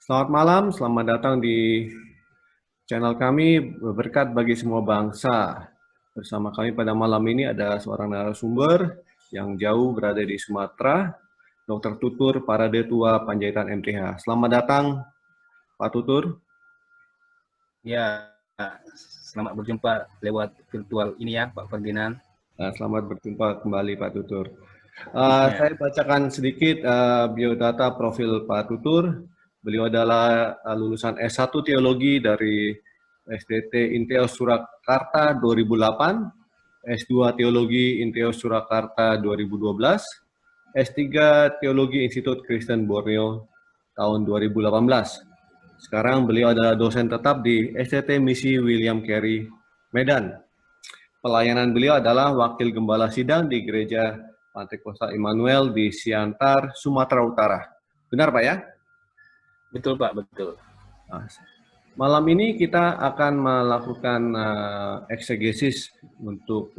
Selamat malam, selamat datang di channel kami Berkat bagi Semua Bangsa. Bersama kami pada malam ini ada seorang narasumber yang jauh berada di Sumatera, Dr. Tutur Paradetua Panjaitan MTH. Selamat datang, Pak Tutur. Ya, selamat berjumpa lewat virtual ini ya, Pak Ferdinand. Selamat berjumpa kembali, Pak Tutur. Ya. Saya bacakan sedikit biodata profil Pak Tutur. Beliau adalah lulusan S1 Teologi dari SDT Inteos Surakarta 2008, S2 Teologi Inteos Surakarta 2012, S3 Teologi Institut Kristen Borneo tahun 2018. Sekarang beliau adalah dosen tetap di SDT Misi William Carey, Medan. Pelayanan beliau adalah Wakil Gembala Sidang di Gereja Pantekosta Immanuel di Siantar, Sumatera Utara. Benar, Pak ya? Betul, Pak, betul. Malam ini kita akan melakukan eksegesis untuk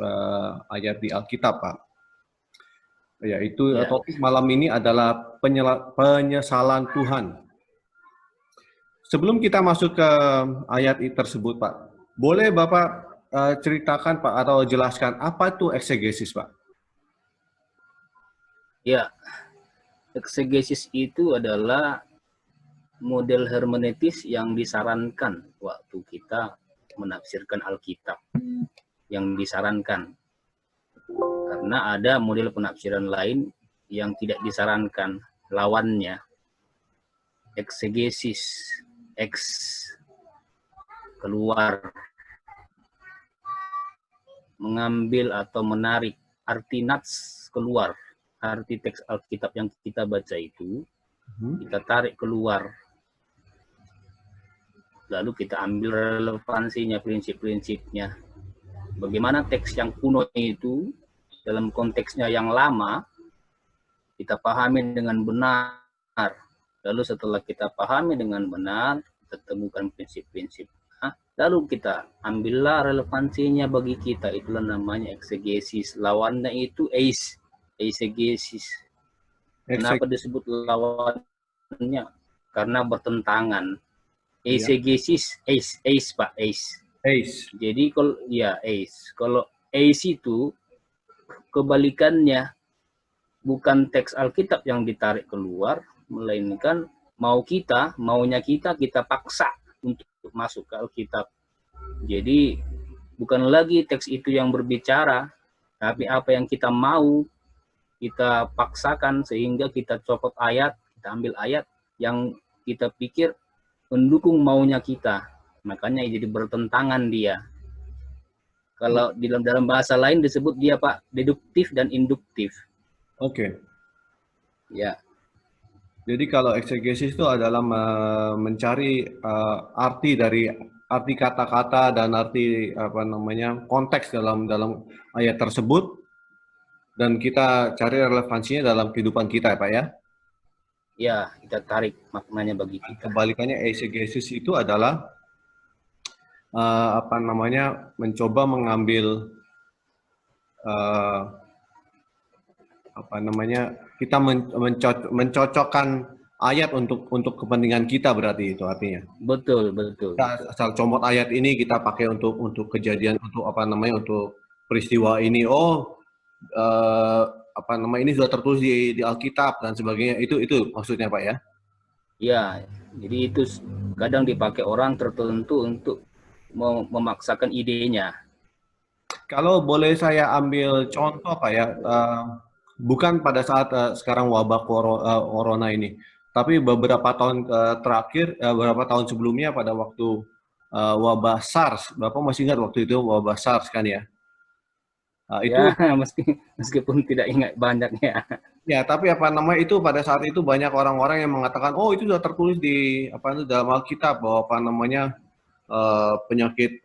ayat di Alkitab, Pak. Yaitu topik malam ini adalah penyesalan Tuhan. Sebelum kita masuk ke ayat tersebut, Pak, boleh Bapak ceritakan, Pak, atau jelaskan apa itu eksegesis, Pak? Ya, eksegesis itu adalah model hermeneutis yang disarankan waktu kita menafsirkan Alkitab. Yang disarankan. Karena ada model penafsiran lain yang tidak disarankan, lawannya. Eksegesis, keluar, mengambil atau menarik, arti nats keluar, arti teks Alkitab yang kita baca itu, kita tarik keluar. Lalu kita ambil relevansinya, prinsip-prinsipnya. Bagaimana teks yang kuno itu, dalam konteksnya yang lama, kita pahami dengan benar. Lalu setelah kita pahami dengan benar, kita temukan prinsip-prinsip. Lalu kita ambillah relevansinya bagi kita, itulah namanya eksegesis. Lawannya itu eisegesis. Kenapa disebut lawannya? Karena bertentangan. Eisegesis, Pak, Jadi kalau itu kebalikannya, bukan teks Alkitab yang ditarik keluar, melainkan maunya kita paksa untuk masuk ke Alkitab. Jadi bukan lagi teks itu yang berbicara, tapi apa yang kita mau kita paksakan sehingga kita copot ayat, kita ambil ayat yang kita pikir mendukung maunya kita. Makanya jadi bertentangan dia. Kalau dalam bahasa lain disebut dia, Pak, deduktif dan induktif. Oke. Ya. Jadi kalau eksegesis itu adalah mencari arti dari arti kata-kata dan arti konteks dalam ayat tersebut, dan kita cari relevansinya dalam kehidupan kita, Pak ya? Ya, kita tarik maknanya bagi kita. Kebalikannya eisegesis itu adalah mencoba mengambil kita mencocokkan ayat untuk kepentingan kita, berarti itu artinya. Betul. Kita asal comot ayat ini kita pakai untuk kejadian, untuk untuk peristiwa ini. Ini sudah tertulis di Alkitab dan sebagainya. Itu maksudnya, Pak ya? Ya, jadi itu kadang dipakai orang tertentu untuk memaksakan idenya. Kalau boleh saya ambil contoh, Pak ya, bukan pada saat sekarang wabah corona ini, tapi beberapa tahun terakhir, beberapa tahun sebelumnya pada waktu wabah SARS. Bapak masih ingat waktu itu wabah SARS kan ya? Itu ya, meskipun tidak ingat banyaknya. Ya, tapi itu pada saat itu banyak orang-orang yang mengatakan, oh itu sudah tertulis di dalam Alkitab bahwa penyakit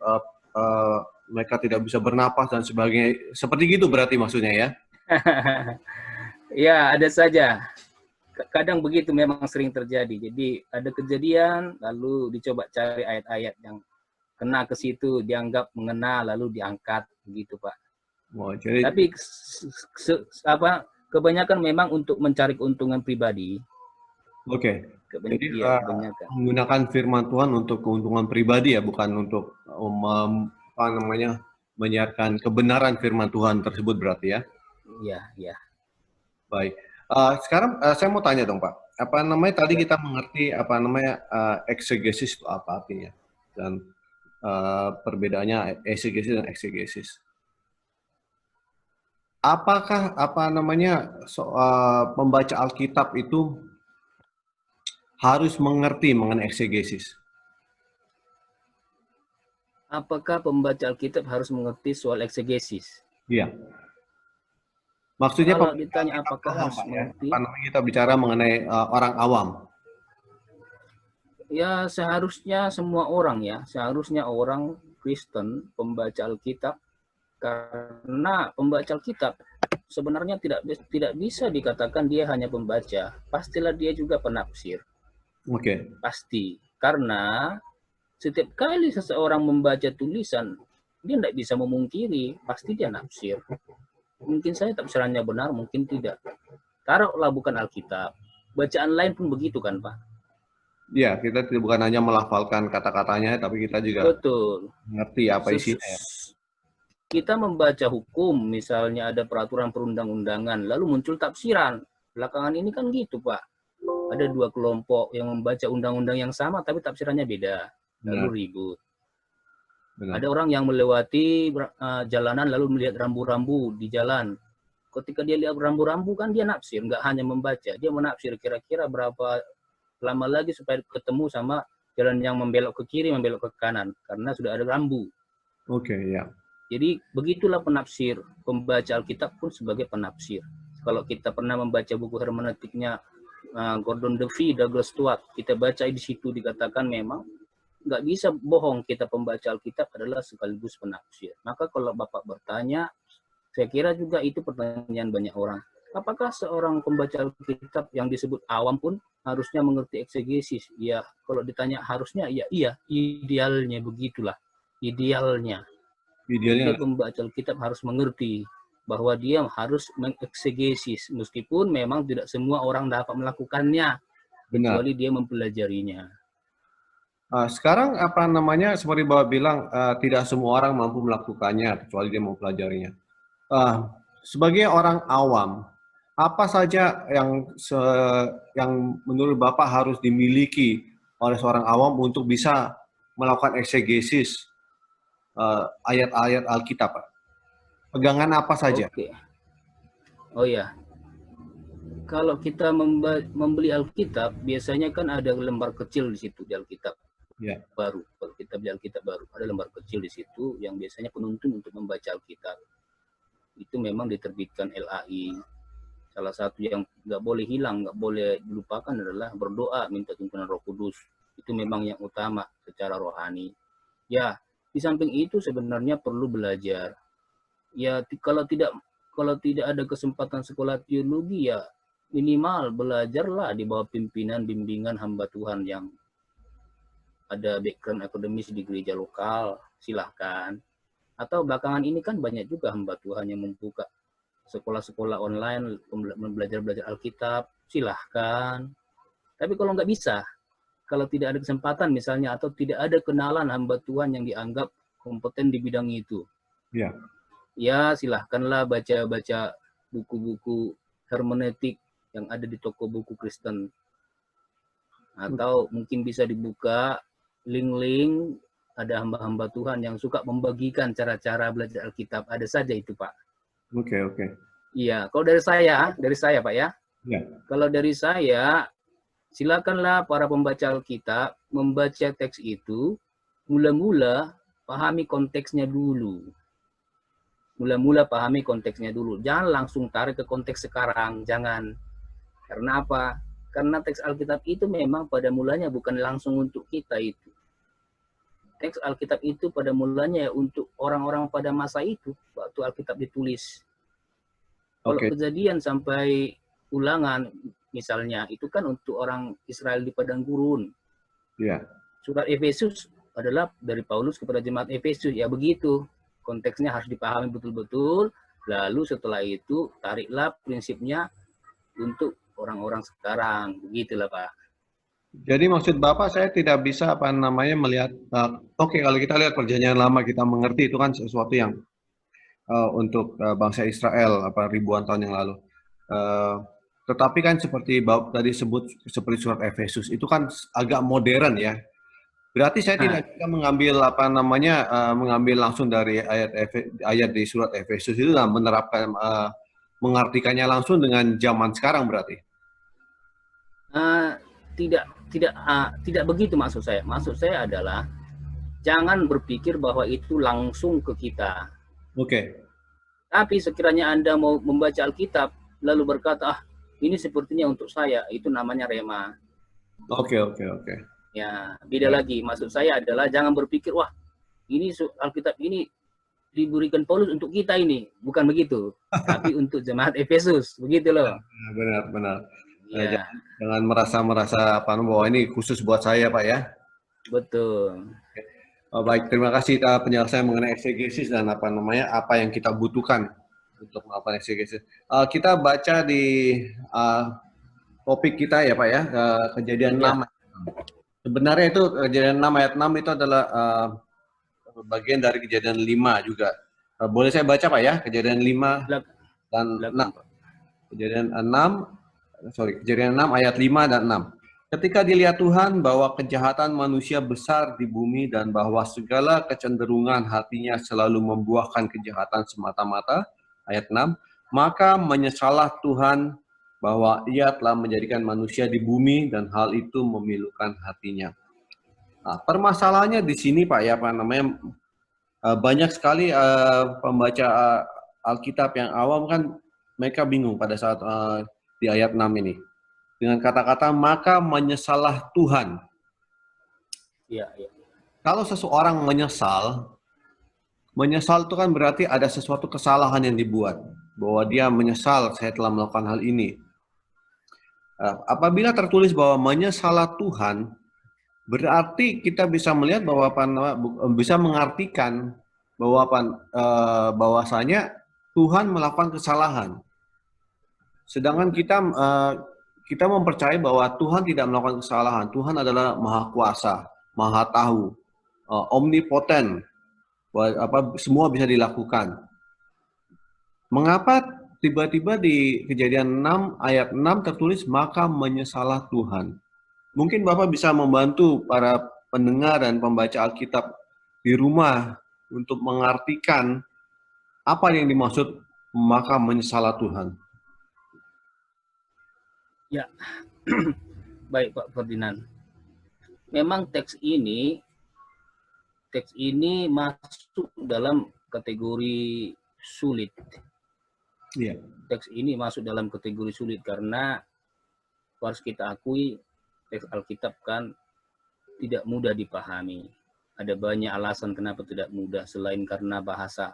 mereka tidak bisa bernapas dan sebagainya. Seperti gitu berarti maksudnya ya? Ya, ada saja. Kadang begitu memang sering terjadi. Jadi ada kejadian, lalu dicoba cari ayat-ayat yang kena ke situ, dianggap mengena, lalu diangkat, begitu, Pak. Tapi kebanyakan memang untuk mencari keuntungan pribadi. Oke. Jadi Iya, kebanyakan. menggunakan firman Tuhan untuk keuntungan pribadi ya, bukan untuk apa namanya menyiarkan kebenaran firman Tuhan tersebut berarti ya. Iya, iya. Baik. Sekarang saya mau tanya dong Pak, apa namanya tadi Ya. kita mengerti apa namanya eksegesis itu apa artinya dan perbedaannya eksegesis dan eksegesis. Apakah apa namanya pembaca Alkitab itu harus mengerti mengenai eksegesis? Apakah pembaca Alkitab harus mengerti soal eksegesis? Iya. Maksudnya Kalau pembaca ditanya Alkitab apakah awam harus Pak ya. mengerti, Apa namanya kita bicara mengenai orang awam. ya seharusnya semua orang ya, seharusnya orang Kristen pembaca Alkitab, karena pembaca Alkitab sebenarnya tidak bisa dikatakan dia hanya pembaca, pastilah dia juga penafsir, Oke. pasti. Karena setiap kali seseorang membaca tulisan, dia tidak bisa memungkiri, pasti dia nafsir. Mungkin saya tafsirannya benar, mungkin tidak. Taruhlah bukan Alkitab, bacaan lain pun begitu kan Pak? Ya, kita bukan hanya melafalkan kata-katanya, tapi kita juga Betul. mengerti apa isinya ya. Kita membaca hukum, misalnya ada peraturan perundang-undangan, lalu muncul tafsiran. Belakangan ini kan gitu Pak. Ada dua kelompok yang membaca undang-undang yang sama, tapi tafsirannya beda. Lalu Benar, ribut. benar. Ada orang yang melewati jalanan lalu melihat rambu-rambu di jalan. Ketika dia lihat rambu-rambu kan dia nafsir, nggak hanya membaca. Dia menafsir kira-kira berapa lama lagi supaya ketemu sama jalan yang membelok ke kiri, membelok ke kanan. Karena sudah ada rambu. Oke, ya. Jadi begitulah penafsir. Pembaca Alkitab pun sebagai penafsir. Kalau kita pernah membaca buku hermeneutiknya Gordon Duffy, Douglas Stuart, kita baca di situ dikatakan memang nggak bisa bohong, kita pembaca Alkitab adalah sekaligus penafsir. Maka kalau Bapak bertanya, saya kira juga itu pertanyaan banyak orang. Apakah seorang pembaca Alkitab yang disebut awam pun harusnya mengerti eksegesis? Ya, kalau ditanya harusnya, ya iya, idealnya begitulah. Idealnya. Idealnya Setiap pembaca Alkitab harus mengerti bahwa dia harus mengeksegesis, meskipun memang tidak semua orang dapat melakukannya, benar. kecuali dia mempelajarinya. Sekarang apa namanya seperti Bapak bilang tidak semua orang mampu melakukannya kecuali dia mempelajarinya. Sebagai orang awam, apa saja yang menurut Bapak harus dimiliki oleh seorang awam untuk bisa melakukan eksegesis ayat-ayat Alkitab, Pak? Pegangan apa saja? Oke. Oh ya, kalau kita membeli Alkitab, biasanya kan ada lembar kecil di situ di Alkitab Ya. baru. Kalau kita beli Alkitab baru, ada lembar kecil di situ yang biasanya penuntun untuk membaca Alkitab. Itu memang diterbitkan LAI. Salah satu yang nggak boleh hilang, nggak boleh dilupakan adalah berdoa, minta tuntunan Roh Kudus. Itu memang yang utama secara rohani. Ya, di samping itu sebenarnya perlu belajar. Ya, kalau tidak ada kesempatan sekolah teologi, ya minimal belajarlah di bawah pimpinan bimbingan hamba Tuhan yang ada background akademis di gereja lokal, silahkan. Atau belakangan ini kan banyak juga hamba Tuhan yang membuka sekolah-sekolah online, belajar Alkitab, silahkan. Tapi kalau nggak bisa, kalau tidak ada kesempatan misalnya, atau tidak ada kenalan hamba Tuhan yang dianggap kompeten di bidang itu, Ya. ya silahkanlah baca-baca buku-buku hermeneutik yang ada di toko buku Kristen. Atau mungkin bisa dibuka link-link, ada hamba-hamba Tuhan yang suka membagikan cara-cara belajar Alkitab. Ada saja itu, Pak. Oke, oke. Iya, kalau dari saya Pak ya. Ya. Kalau dari saya, silakanlah para pembaca Alkitab membaca teks itu, mula-mula pahami konteksnya dulu. Mula-mula pahami konteksnya dulu. Jangan langsung tarik ke konteks sekarang, jangan. Karena apa? Karena teks Alkitab itu memang pada mulanya bukan langsung untuk kita itu. Teks Alkitab itu pada mulanya untuk orang-orang pada masa itu, waktu Alkitab ditulis. Kalau Kejadian sampai Ulangan misalnya, itu kan untuk orang Israel di padang gurun. Ya. Surat Efesus adalah dari Paulus kepada jemaat Efesus, ya begitu. Konteksnya harus dipahami betul-betul, lalu setelah itu tariklah prinsipnya untuk orang-orang sekarang, begitulah Pak. Jadi maksud Bapak saya tidak bisa apa namanya melihat, oke kalau kita lihat perjanjian lama kita mengerti itu kan sesuatu yang untuk bangsa Israel apa ribuan tahun yang lalu. Uh, tetapi kan seperti Bapak tadi sebut seperti surat Efesus itu kan agak modern ya. Berarti saya Nah, tidak bisa mengambil apa namanya mengambil langsung dari ayat di surat Efesus itu dan menerapkan mengartikannya langsung dengan zaman sekarang berarti. uh, tidak tidak begitu maksud saya. Maksud saya adalah jangan berpikir bahwa itu langsung ke kita. Oke. Tapi sekiranya Anda mau membaca Alkitab lalu berkata, ah ini sepertinya untuk saya, itu namanya rema. Oke, oke, oke. Ya, beda Baik. lagi. Maksud saya adalah jangan berpikir, wah ini Alkitab ini diberikan Paulus untuk kita ini. Bukan begitu. Tapi untuk jemaat Efesus. Begitu loh. Benar, benar. Ya, Jangan merasa apa bahwa ini khusus buat saya, Pak ya. betul. Baik, terima kasih penjelasan mengenai eksegesis dan apa namanya apa yang kita butuhkan untuk melakukan eksegesis. Kita baca di topik kita ya, Pak ya, kejadian Ya, 6. Sebenarnya itu kejadian 6 ayat 6 itu adalah bagian dari kejadian 5 juga. Boleh saya baca, Pak ya? Kejadian 5 dan 6. belakang Pak. Kejadian 6, kejadian 6 ayat 5 dan 6. Ketika dilihat Tuhan bahwa kejahatan manusia besar di bumi dan bahwa segala kecenderungan hatinya selalu membuahkan kejahatan semata-mata, ayat 6, maka menyesalah Tuhan bahwa ia telah menjadikan manusia di bumi dan hal itu memilukan hatinya. Nah, permasalahannya di sini Pak ya, apa namanya, banyak sekali pembaca Alkitab yang awam kan mereka bingung pada saat di ayat 6 ini. Dengan kata-kata maka menyesalah Tuhan. Ya, ya. Kalau seseorang menyesal itu kan berarti ada sesuatu kesalahan yang dibuat. Bahwa dia menyesal saya telah melakukan hal ini. Apabila tertulis bahwa menyesalah Tuhan, berarti kita bisa melihat bahwa bisa mengartikan bahwa bahwasanya Tuhan melakukan kesalahan. Sedangkan kita mempercayai bahwa Tuhan tidak melakukan kesalahan. Tuhan adalah Maha Kuasa, Maha Tahu, omnipoten, semua bisa dilakukan. Mengapa tiba-tiba di Kejadian 6 ayat 6 tertulis maka menyesalah Tuhan? Mungkin Bapak bisa membantu para pendengar dan pembaca Alkitab di rumah untuk mengartikan apa yang dimaksud maka menyesalah Tuhan. Ya. Baik Pak Ferdinand. Memang teks ini masuk dalam kategori sulit. Iya. Teks ini masuk dalam kategori sulit karena harus kita akui teks Alkitab kan tidak mudah dipahami. Ada banyak alasan kenapa tidak mudah selain karena bahasa.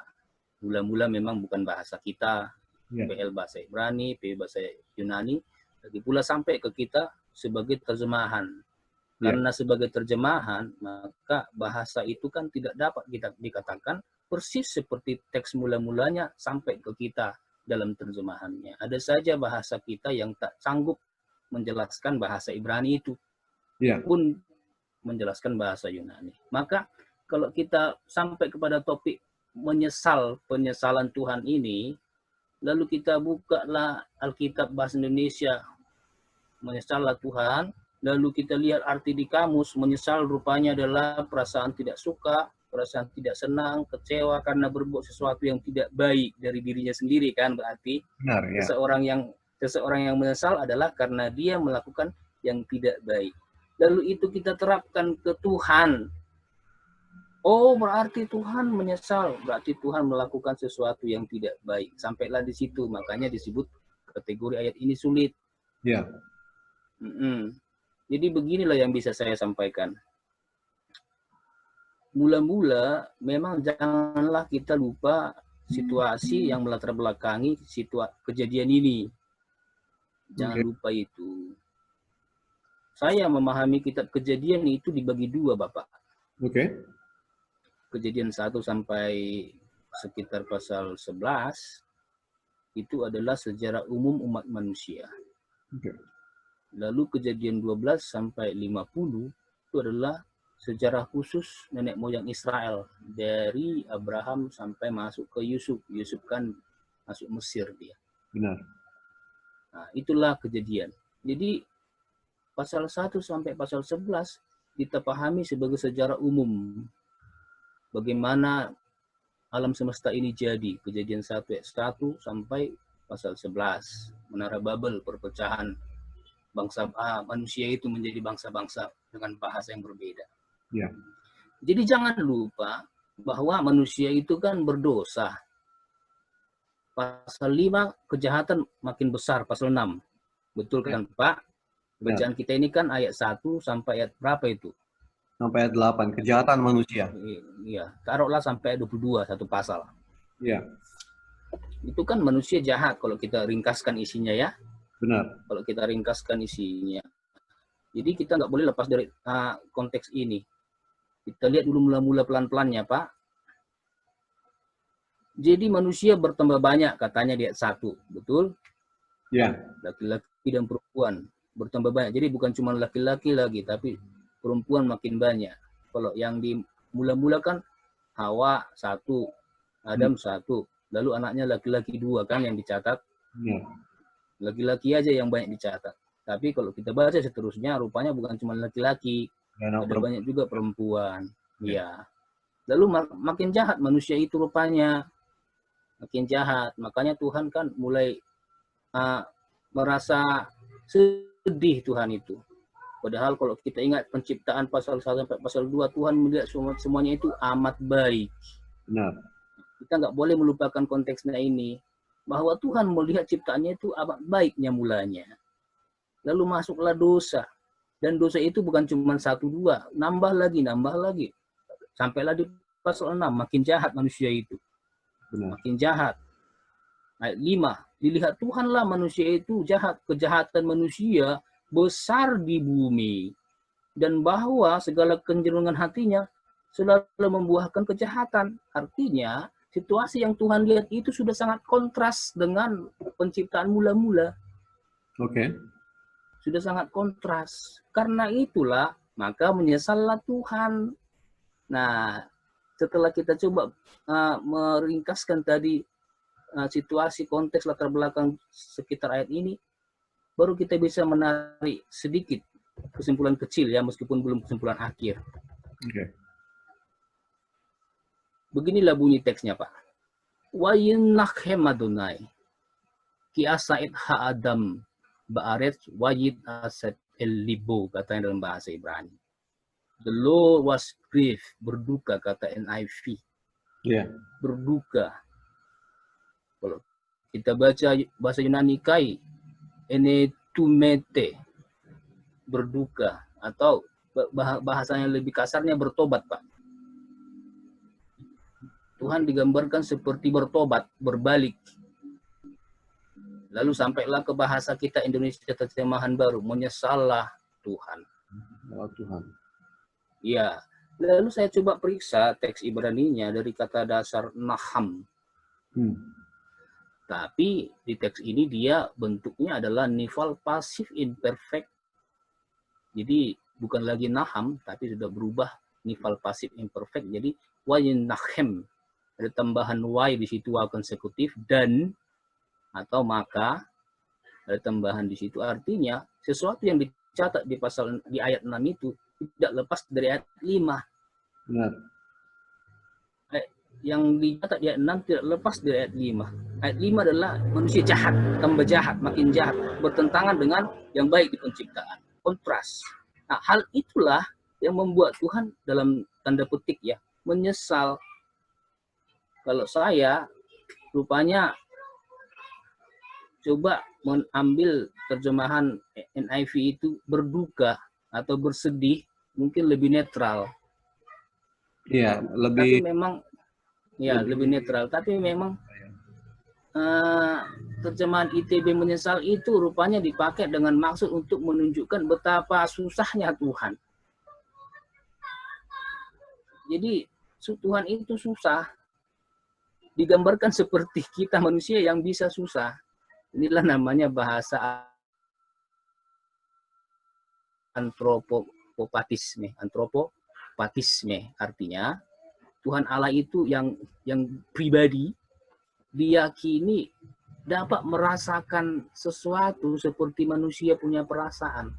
Mula-mula memang bukan bahasa kita, PL bahasa Ibrani, PL bahasa Yunani, lagi pula sampai ke kita sebagai terjemahan. Karena sebagai terjemahan, maka bahasa itu kan tidak dapat kita dikatakan persis seperti teks mula-mulanya sampai ke kita dalam terjemahannya. Ada saja bahasa kita yang tak sanggup menjelaskan bahasa Ibrani itu, pun menjelaskan bahasa Yunani. Maka kalau kita sampai kepada topik penyesalan Tuhan ini, lalu kita bukalah Alkitab bahasa Indonesia, menyesallah Tuhan, lalu kita lihat arti di kamus, menyesal rupanya adalah perasaan tidak suka, perasaan tidak senang, kecewa karena berbuat sesuatu yang tidak baik dari dirinya sendiri kan, berarti benar, ya. seseorang yang menyesal adalah karena dia melakukan yang tidak baik. Lalu itu kita terapkan ke Tuhan. Oh, berarti Tuhan menyesal, berarti Tuhan melakukan sesuatu yang tidak baik. Sampailah di situ, makanya disebut kategori ayat ini sulit. Ya. Jadi beginilah yang bisa saya sampaikan. Mula-mula memang janganlah kita lupa situasi yang melatar belakangi kejadian ini. Jangan lupa itu. Saya memahami kitab Kejadian itu dibagi dua, Bapak. Kejadian 1 sampai sekitar pasal 11 itu adalah sejarah umum umat manusia. Lalu kejadian 12 sampai 50 itu adalah sejarah khusus nenek moyang Israel dari Abraham sampai masuk ke Yusuf. Yusuf kan masuk Mesir dia. Benar. Nah, itulah kejadian. Jadi pasal 1 sampai pasal 11 kita pahami sebagai sejarah umum. Bagaimana alam semesta ini jadi. Kejadian 1 ayat 1 sampai pasal 11. Menara Babel, perpecahan bangsa manusia itu menjadi bangsa-bangsa dengan bahasa yang berbeda. Ya. Jadi jangan lupa bahwa manusia itu kan berdosa. Pasal 5 kejahatan makin besar, pasal 6. Betul kan, Pak? Bacaan kita ini kan ayat 1 sampai ayat berapa itu? Sampai ayat 8, kejahatan manusia. Iya, taruhlah sampai ayat 22 satu pasal. Iya. Itu kan manusia jahat kalau kita ringkaskan isinya ya. Benar. Kalau kita ringkaskan isinya. Jadi kita nggak boleh lepas dari konteks ini. Kita lihat dulu mula-mula pelan-pelannya, Pak. Jadi manusia bertambah banyak katanya di ayat 1, betul? Ya. Laki-laki dan perempuan bertambah banyak. Jadi bukan cuma laki-laki lagi, tapi perempuan makin banyak. Kalau yang di mula-mula kan Hawa 1, Adam 1, lalu anaknya laki-laki 2 kan yang dicatat. Ya. Laki-laki aja yang banyak dicatat. Tapi kalau kita baca seterusnya, rupanya bukan cuma laki-laki, ada banyak juga perempuan. Ya. Lalu makin jahat manusia itu rupanya. Makin jahat. Makanya Tuhan kan mulai merasa sedih Tuhan itu. Padahal kalau kita ingat penciptaan pasal 1 sampai pasal 2, Tuhan melihat semuanya itu amat baik. Benar. Kita nggak boleh melupakan konteksnya ini. Bahwa Tuhan melihat ciptaannya itu amat baiknya mulanya. Lalu masuklah dosa. Dan dosa itu bukan cuma 1, 2. Nambah lagi. Sampailah di pasal 6. Makin jahat manusia itu. Benar. Makin jahat. Ayat 5. Dilihat Tuhanlah manusia itu jahat. Kejahatan manusia besar di bumi. Dan bahwa segala kecenderungan hatinya selalu membuahkan kejahatan. Artinya, situasi yang Tuhan lihat itu sudah sangat kontras dengan penciptaan mula-mula. Oke. Sudah sangat kontras. Karena itulah, maka menyesallah Tuhan. Nah, setelah kita coba meringkaskan tadi situasi, konteks, latar belakang sekitar ayat ini, baru kita bisa menarik sedikit kesimpulan kecil ya, meskipun belum kesimpulan akhir. Oke. Beginilah bunyi teksnya, Pak. Wa yinnakhem Adonai ki asa'id ha'adam ba'aret wajid aset el-libo, katanya dalam bahasa Ibrani. The Lord was grieved, berduka, kata NIV. Ya. Berduka. Kalau kita baca bahasa Yunani kai, enetumete, berduka. Atau bahasanya lebih kasarnya bertobat, Pak. Tuhan digambarkan seperti bertobat, berbalik. Lalu sampailah ke bahasa kita Indonesia terjemahan baru, menyesallah Tuhan. Oh, Tuhan. Ya. Lalu saya coba periksa teks Ibraninya dari kata dasar naham. Tapi di teks ini dia bentuknya adalah nifal pasif imperfect. Jadi bukan lagi naham, tapi sudah berubah nifal pasif imperfect. Jadi wayinnahem. Ada tambahan y di situ konsekutif, dan atau maka ada tambahan di situ, artinya sesuatu yang dicatat di ayat 6 itu tidak lepas dari ayat 5. Benar. Yang dicatat di ayat 6 tidak lepas dari ayat 5. Ayat 5 adalah manusia jahat, tambah jahat, makin jahat, bertentangan dengan yang baik di penciptaan. Kontras. Nah, hal itulah yang membuat Tuhan dalam tanda petik ya menyesal. Kalau saya rupanya coba mengambil terjemahan NIV itu berduka atau bersedih, mungkin lebih netral. Iya, Tapi memang ya lebih netral. Tapi memang terjemahan ITB menyesal itu rupanya dipakai dengan maksud untuk menunjukkan betapa susahnya Tuhan. Jadi Tuhan itu susah. Digambarkan seperti kita manusia yang bisa susah. Inilah namanya bahasa antropopatisme artinya Tuhan Allah itu yang pribadi diyakini dapat merasakan sesuatu seperti manusia punya perasaan.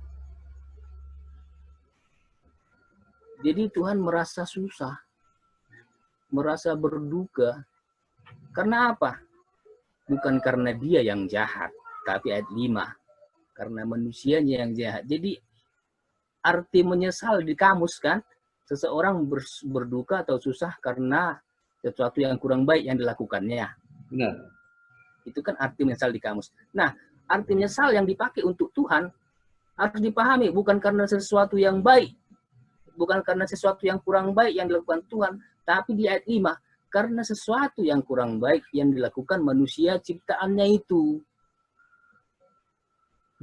Jadi Tuhan merasa susah, merasa berduka. Karena apa? Bukan karena dia yang jahat, tapi ayat 5. Karena manusianya yang jahat. Jadi arti menyesal di kamus kan, seseorang berduka atau susah karena sesuatu yang kurang baik yang dilakukannya. Benar. Itu kan arti menyesal di kamus. Nah, arti menyesal yang dipakai untuk Tuhan harus dipahami bukan karena sesuatu yang baik, bukan karena sesuatu yang kurang baik yang dilakukan Tuhan, tapi di ayat 5, karena sesuatu yang kurang baik yang dilakukan manusia ciptaannya itu.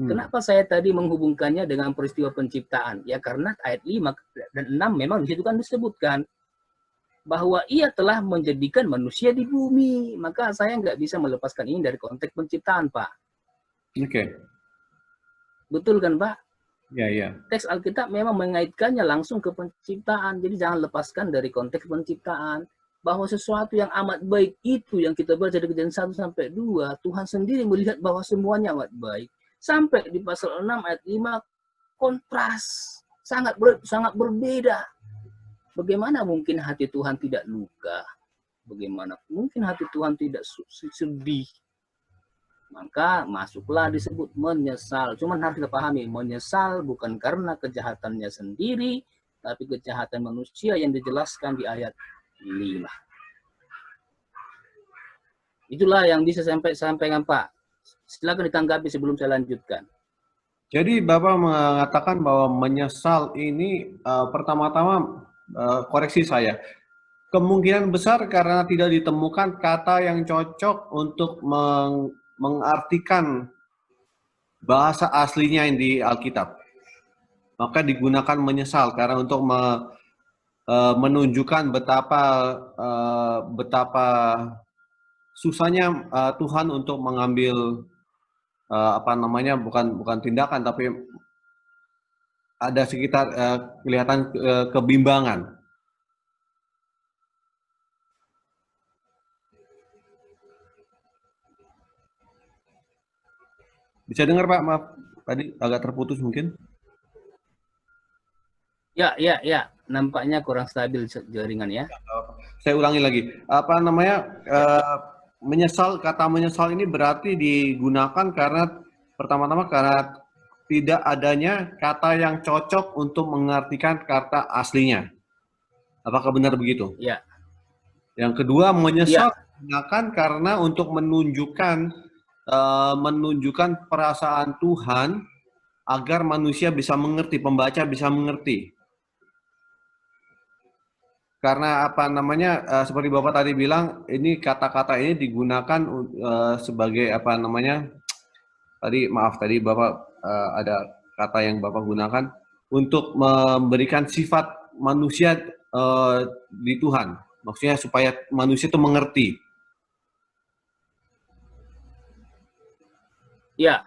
Kenapa saya tadi menghubungkannya dengan peristiwa penciptaan? Ya karena ayat 5 dan 6 memang di situ kan disebutkan bahwa ia telah menjadikan manusia di bumi. Maka saya nggak bisa melepaskan ini dari konteks penciptaan, Pak. Oke. Betul kan, Pak? Ya. Teks Alkitab memang mengaitkannya langsung ke penciptaan. Jadi jangan lepaskan dari konteks penciptaan. Bahwa sesuatu yang amat baik itu yang kita baca dari Kejadian 1 sampai 2, Tuhan sendiri melihat bahwa semuanya amat baik. Sampai di pasal 6 ayat 5 kontras, sangat berbeda. Bagaimana mungkin hati Tuhan tidak luka? Bagaimana mungkin hati Tuhan tidak sedih? Maka masuklah disebut menyesal. Cuman harus kita pahami, menyesal bukan karena kejahatannya sendiri, tapi kejahatan manusia yang dijelaskan di ayat 5. Itulah yang bisa sampaikan Pak. Silakan ditanggapi sebelum saya lanjutkan. Jadi Bapak mengatakan bahwa menyesal ini pertama-tama koreksi saya, kemungkinan besar karena tidak ditemukan kata yang cocok untuk mengartikan bahasa aslinya yang di Alkitab. Maka digunakan menyesal karena untuk menunjukkan betapa susahnya Tuhan untuk mengambil bukan tindakan, tapi ada sekitar kelihatan kebimbangan. Bisa dengar Pak? Maaf, tadi agak terputus mungkin. Ya. Nampaknya kurang stabil jaringan ya. Saya ulangi lagi. Kata menyesal ini berarti digunakan karena pertama-tama karena tidak adanya kata yang cocok untuk mengartikan kata aslinya. Apakah benar begitu? Ya. Yang kedua, menyesal digunakan karena untuk menunjukkan perasaan Tuhan agar manusia bisa mengerti, pembaca bisa mengerti. Karena seperti Bapak tadi bilang, ini kata-kata ini digunakan sebagai tadi Bapak ada kata yang Bapak gunakan untuk memberikan sifat manusia di Tuhan. Maksudnya supaya manusia itu mengerti. Ya.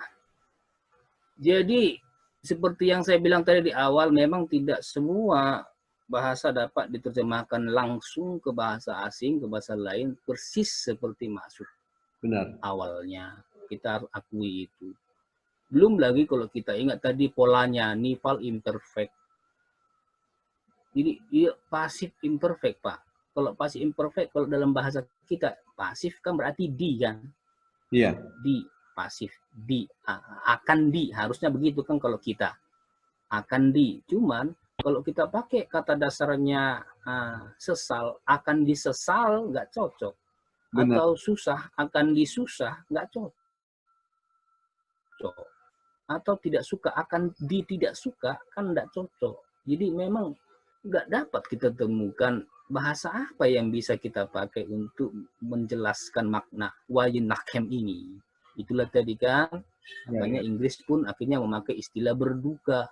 Jadi seperti yang saya bilang tadi di awal, memang tidak semua bahasa dapat diterjemahkan langsung ke bahasa asing, ke bahasa lain, persis seperti maksud awalnya. Kita harus akui itu. Belum lagi kalau kita ingat tadi polanya, nifal imperfect. Jadi dia pasif imperfect, Pak. Kalau pasif imperfect, kalau dalam bahasa kita, pasif kan berarti di kan? Iya. Di, pasif. Di, akan di. Harusnya begitu kan kalau kita. Akan di. Cuman, kalau kita pakai kata dasarnya sesal, akan disesal, nggak cocok. Benar. Atau susah, akan disusah, nggak cocok. Atau tidak suka, akan tidak suka, kan nggak cocok. Jadi memang nggak dapat kita temukan bahasa apa yang bisa kita pakai untuk menjelaskan makna wayinakem ini. Itulah tadi kan, makanya Inggris pun akhirnya memakai istilah berduka.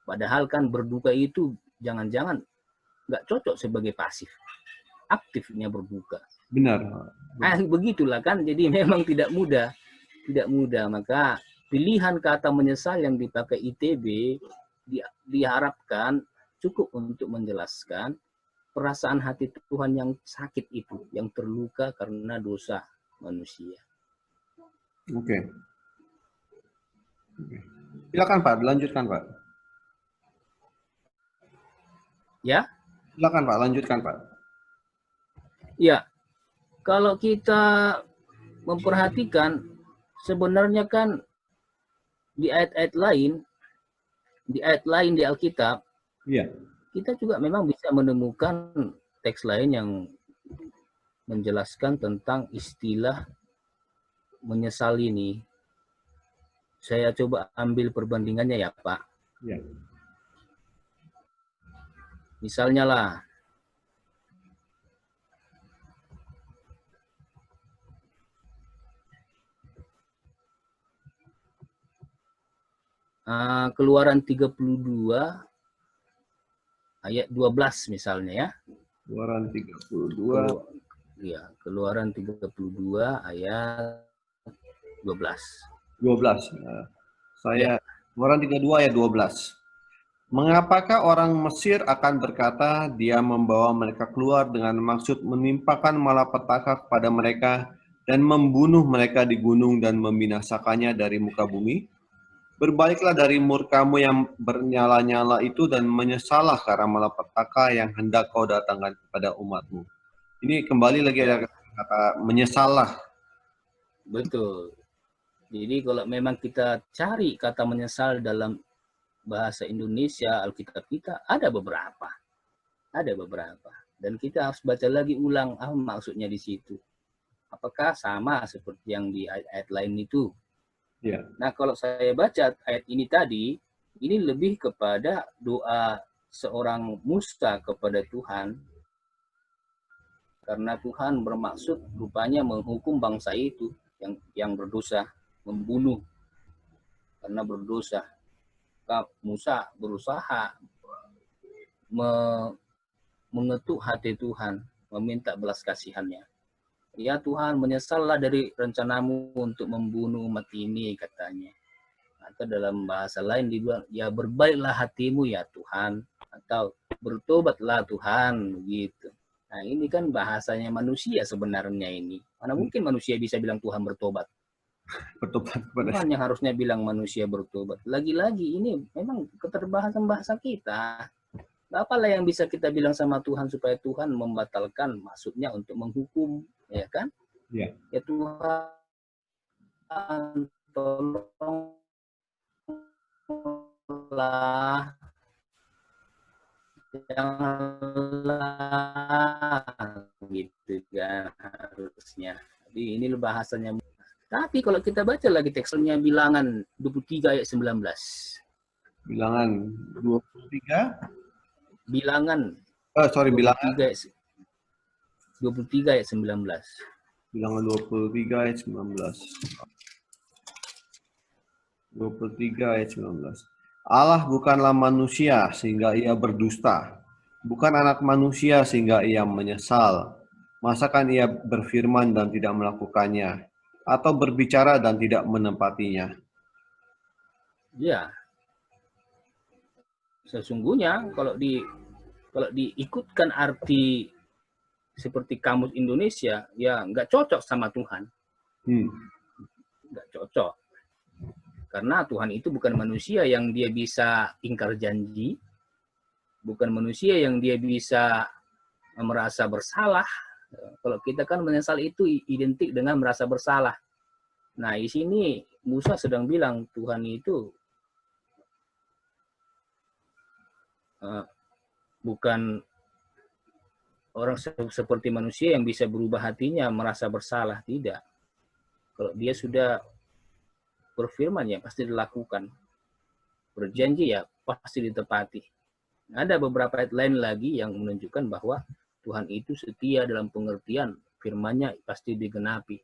Padahal kan berduka itu jangan-jangan nggak cocok sebagai pasif. Aktifnya berduka. Benar. Begitulah kan, jadi memang tidak mudah. Maka pilihan kata menyesal yang dipakai ITB diharapkan cukup untuk menjelaskan perasaan hati Tuhan yang sakit itu, yang terluka karena dosa manusia. Oke. Silakan Pak, lanjutkan Pak. Ya? Silakan Pak, lanjutkan Pak. Ya, kalau kita memperhatikan, sebenarnya kan di ayat-ayat lain di Alkitab, Iya. kita juga memang bisa menemukan teks lain yang menjelaskan tentang istilah menyesal ini. Saya coba ambil perbandingannya ya Pak. Iya. Misalnya lah, Keluaran 32 ayat 12 misalnya ya. Keluaran 32. Ya, Keluaran 32 ayat 12. 12. Saya Keluaran 32 ayat 12. Mengapakah orang Mesir akan berkata, dia membawa mereka keluar dengan maksud menimpakan malapetaka kepada mereka dan membunuh mereka di gunung dan membinasakannya dari muka bumi? Berbaliklah dari murkamu yang bernyala-nyala itu dan menyesallah karena malapetaka yang hendak kau datangkan kepada umatmu. Ini kembali lagi ada kata menyesallah. Betul. Jadi kalau memang kita cari kata menyesal dalam bahasa Indonesia, Alkitab kita, ada beberapa. Dan kita harus baca lagi ulang, apa maksudnya di situ. Apakah sama seperti yang di ayat-ayat lain itu? Ya. Nah, kalau saya baca ayat ini tadi, ini lebih kepada doa seorang Musa kepada Tuhan. Karena Tuhan bermaksud rupanya menghukum bangsa itu yang berdosa, membunuh karena berdosa. Musa berusaha mengetuk hati Tuhan, meminta belas kasihannya. Ya Tuhan, menyesallah dari rencanamu untuk membunuh umat ini, katanya. Atau dalam bahasa lain dibilang, ya berbaiklah hatimu ya Tuhan, atau bertobatlah Tuhan, begitu. Nah ini kan bahasanya manusia sebenarnya ini. Mana mungkin manusia bisa bilang Tuhan bertobat? Bertobat kepada Tuhan yang harusnya bilang manusia bertobat. Lagi-lagi ini memang keterbatasan bahasa kita. Apalah yang bisa kita bilang sama Tuhan supaya Tuhan membatalkan maksudnya untuk menghukum, ya kan? Ya. Ya Tuhan, tolonglah, janganlah, gitu kan harusnya. Jadi ini bahasanya. Tapi kalau kita baca lagi teksnya Bilangan 23 ayat 19. Bilangan 23. Bilangan. Bilangan. 23 ayat 19. Bilangan 23 ayat 19. 23 ayat 19. Allah bukanlah manusia sehingga ia berdusta, bukan anak manusia sehingga ia menyesal. Masakan ia berfirman dan tidak melakukannya, atau berbicara dan tidak menepatinya? Ya, sesungguhnya kalau diikutkan arti seperti kamus Indonesia, ya nggak cocok sama Tuhan. Nggak cocok. Karena Tuhan itu bukan manusia yang dia bisa ingkar janji, bukan manusia yang dia bisa merasa bersalah. Kalau kita kan menyesal itu identik dengan merasa bersalah. Nah, di sini Musa sedang bilang Tuhan itu bukan orang seperti manusia yang bisa berubah hatinya merasa bersalah, tidak. Kalau dia sudah berfirman ya pasti dilakukan, berjanji ya pasti ditepati. Ada beberapa ayat lain lagi yang menunjukkan bahwa Tuhan itu setia dalam pengertian firman-Nya pasti digenapi.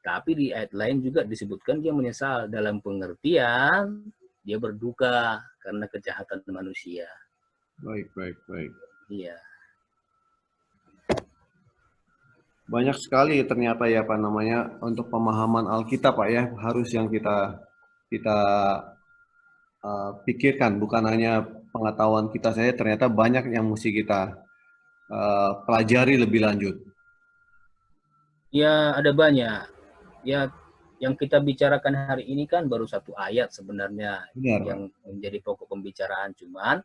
Tapi di ayat lain juga disebutkan dia menyesal dalam pengertian dia berduka karena kejahatan manusia. Baik. Iya. Banyak sekali ternyata ya Pak namanya untuk pemahaman Alkitab Pak ya, harus yang kita kita pikirkan, bukan hanya pengetahuan kita saja, ternyata banyak yang mesti kita pelajari lebih lanjut. Ya, ada banyak. Ya, yang kita bicarakan hari ini kan baru satu ayat sebenarnya. Benar, Pak. Yang menjadi pokok pembicaraan. Cuman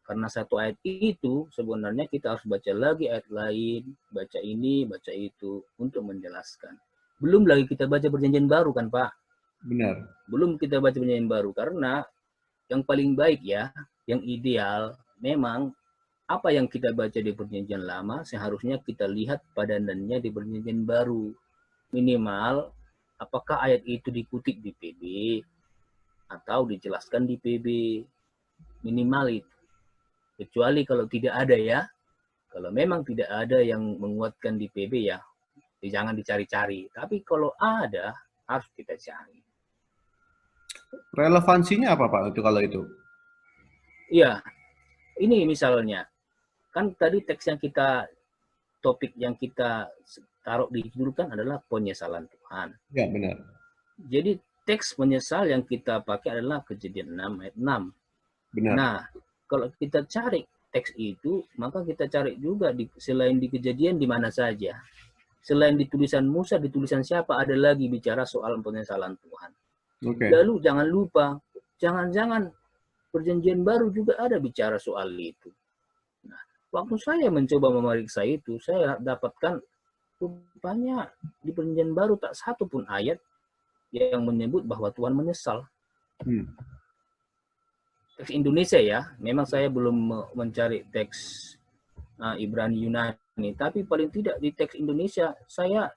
karena satu ayat itu sebenarnya kita harus baca lagi ayat lain, baca ini, baca itu untuk menjelaskan. Belum lagi kita baca perjanjian baru kan, Pak? Benar. Belum kita baca perjanjian baru karena yang paling baik ya, yang ideal memang apa yang kita baca di perjanjian lama seharusnya kita lihat padanannya di perjanjian baru. Minimal apakah ayat itu dikutip di PB atau dijelaskan di PB. Minimal itu. Kecuali kalau tidak ada ya. Kalau memang tidak ada yang menguatkan di PB ya jangan dicari-cari. Tapi kalau ada harus kita cari. Relevansinya apa, Pak, itu kalau itu? Iya, ini misalnya kan tadi teks yang kita topik yang kita taruh di judul kan adalah penyesalan Tuhan. Ya, benar. Jadi teks menyesal yang kita pakai adalah Kejadian 6 ayat 6. Benar. Nah, kalau kita cari teks itu, maka kita cari juga selain di Kejadian di mana saja. Selain di tulisan Musa, di tulisan siapa ada lagi bicara soal penyesalan Tuhan. Okay. Lalu jangan lupa, jangan-jangan perjanjian baru juga ada bicara soal itu. Nah, waktu saya mencoba memeriksa itu, saya dapatkan rupanya di perjanjian baru tak satu pun ayat yang menyebut bahwa Tuhan menyesal. Teks Indonesia ya, memang saya belum mencari teks Ibrani Yunani, tapi paling tidak di teks Indonesia saya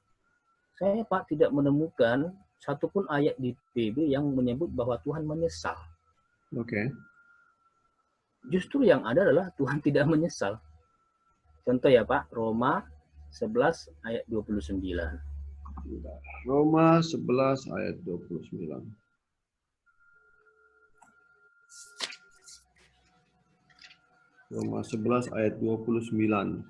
Pak tidak menemukan satupun ayat di PB yang menyebut bahwa Tuhan menyesal. Oke. Justru yang ada adalah Tuhan tidak menyesal. Contoh ya Pak, Roma 11 ayat 29. Roma 11 ayat 29. Roma 11 ayat 29.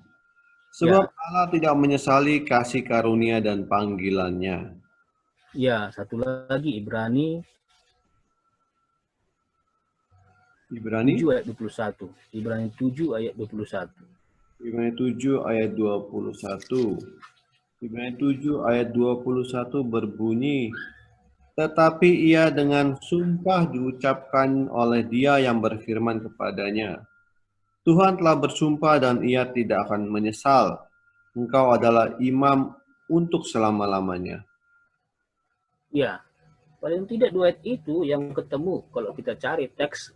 Sebab ya. Allah tidak menyesali kasih karunia dan panggilannya. Ya, satu lagi Ibrani 7 ayat 21. Ibrani 7 ayat 21. Ibrani 7 ayat 21. Ibrani 7 ayat 21 berbunyi, tetapi ia dengan sumpah diucapkan oleh Dia yang berfirman kepadanya, Tuhan telah bersumpah dan ia tidak akan menyesal. Engkau adalah imam untuk selama-lamanya. Ya, paling tidak dua ayat itu yang ketemu kalau kita cari teks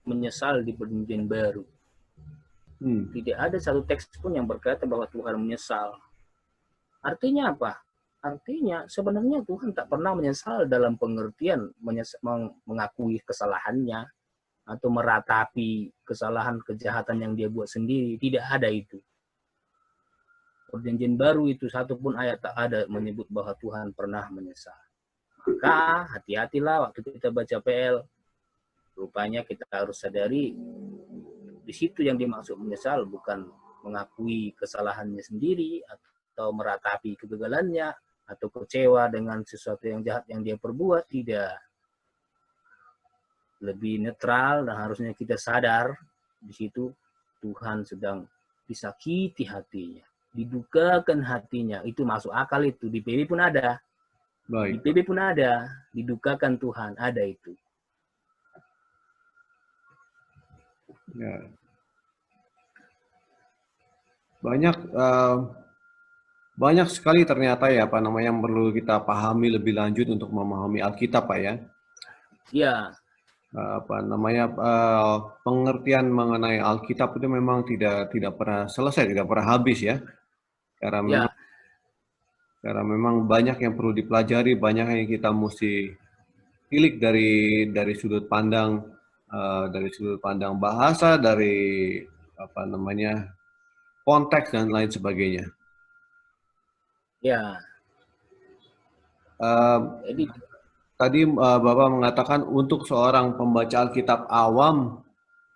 menyesal di perjanjian baru. Tidak ada satu teks pun yang berkata bahwa Tuhan menyesal. Artinya apa? Artinya sebenarnya Tuhan tak pernah menyesal dalam pengertian mengakui kesalahannya atau meratapi kesalahan kejahatan yang dia buat sendiri. Tidak ada itu. Perjanjian baru itu satu pun ayat tak ada menyebut bahwa Tuhan pernah menyesal. Maka hati-hatilah waktu kita baca PL. Rupanya kita harus sadari di situ yang dimaksud menyesal bukan mengakui kesalahannya sendiri atau meratapi kegagalannya atau kecewa dengan sesuatu yang jahat yang dia perbuat. Tidak. Lebih netral dan harusnya kita sadar di situ Tuhan sedang disakiti hatinya, didukakan hatinya. Itu masuk akal itu. Di PB pun ada. Baik. Di PB pun ada, didukakan Tuhan, ada itu. Ya. Banyak sekali ternyata ya Pak namanya yang perlu kita pahami lebih lanjut untuk memahami Alkitab Pak ya. Iya. Pengertian mengenai Alkitab itu memang tidak pernah selesai, tidak pernah habis ya. Karena memang banyak yang perlu dipelajari, banyak yang kita mesti tilik dari sudut pandang bahasa, dari konteks dan lain sebagainya. Ya. Jadi tadi Bapak mengatakan untuk seorang pembaca Alkitab awam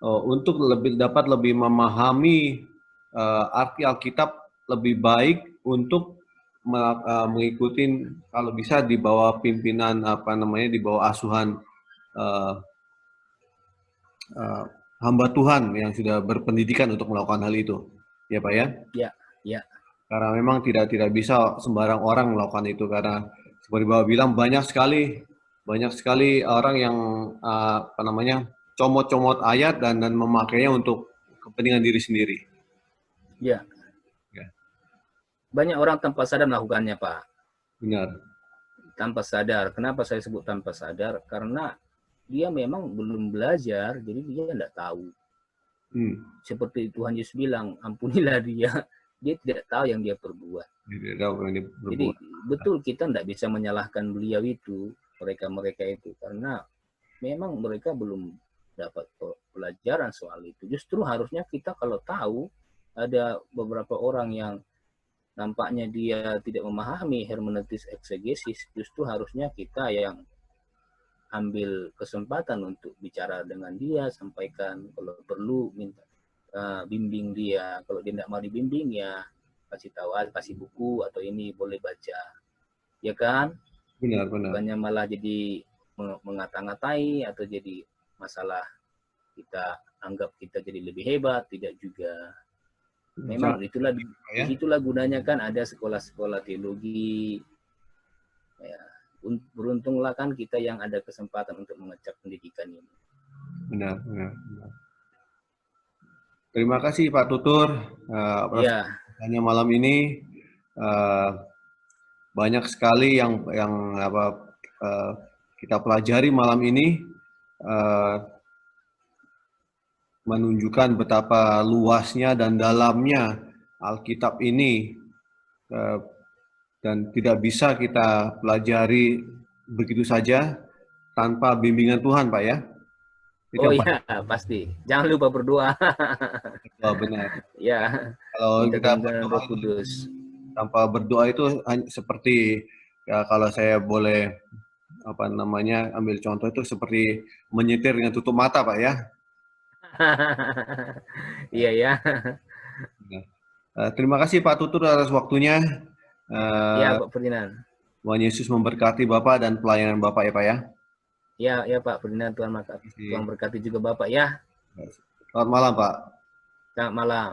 untuk dapat lebih memahami arti Alkitab lebih baik untuk mengikuti kalau bisa di bawah pimpinan di bawah asuhan uh, uh, hamba Tuhan yang sudah berpendidikan untuk melakukan hal itu, ya Pak ya? Ya, ya. Karena memang tidak bisa sembarang orang melakukan itu, karena seperti Bapak bilang banyak sekali orang yang apa namanya, comot-comot ayat dan memakainya untuk kepentingan diri sendiri. Ya. Ya. Banyak orang tanpa sadar melakukannya, Pak. Benar. Tanpa sadar. Kenapa saya sebut tanpa sadar? Karena dia memang belum belajar, jadi dia tidak tahu. Seperti Tuhan Yesus bilang, ampunilah dia. Dia tidak tahu yang dia perbuat. Tidak tahu yang dia perbuat. Jadi betul kita tidak bisa menyalahkan beliau itu, mereka itu, karena memang mereka belum dapat pelajaran soal itu. Justru harusnya kita kalau tahu ada beberapa orang yang nampaknya dia tidak memahami hermeneutis eksegesis, justru harusnya kita yang ambil kesempatan untuk bicara dengan dia, sampaikan, kalau perlu minta bimbing dia. Kalau dia tidak mau dibimbing ya kasih tahu, kasih buku atau ini boleh baca, ya kan? Benar. Bukannya malah jadi mengata-ngatai atau jadi masalah kita anggap kita jadi lebih hebat, tidak juga. Memang itulah gunanya kan ada sekolah-sekolah teologi. Ya, beruntunglah kan kita yang ada kesempatan untuk mengecap pendidikan ini. Benar. Terima kasih Pak Tutur. Hanya malam ini banyak sekali yang kita pelajari malam ini, menunjukkan betapa luasnya dan dalamnya Alkitab ini, dan tidak bisa kita pelajari begitu saja tanpa bimbingan Tuhan, Pak ya. Oh iya, pasti. Jangan lupa berdoa. Oh, benar. Ya. Kalau kita berdoa Kudus. Tanpa berdoa itu seperti, ya kalau saya boleh ambil contoh, itu seperti menyetir dengan tutup mata, Pak ya. Iya ya. Terima kasih Pak Tutur atas waktunya. Ya Pak Ferdinand. Tuhan Yesus memberkati Bapak dan pelayanan Bapak ya Pak ya. Ya Pak Ferdinand, Tuhan berkati juga Bapak ya. Selamat malam Pak. Selamat malam.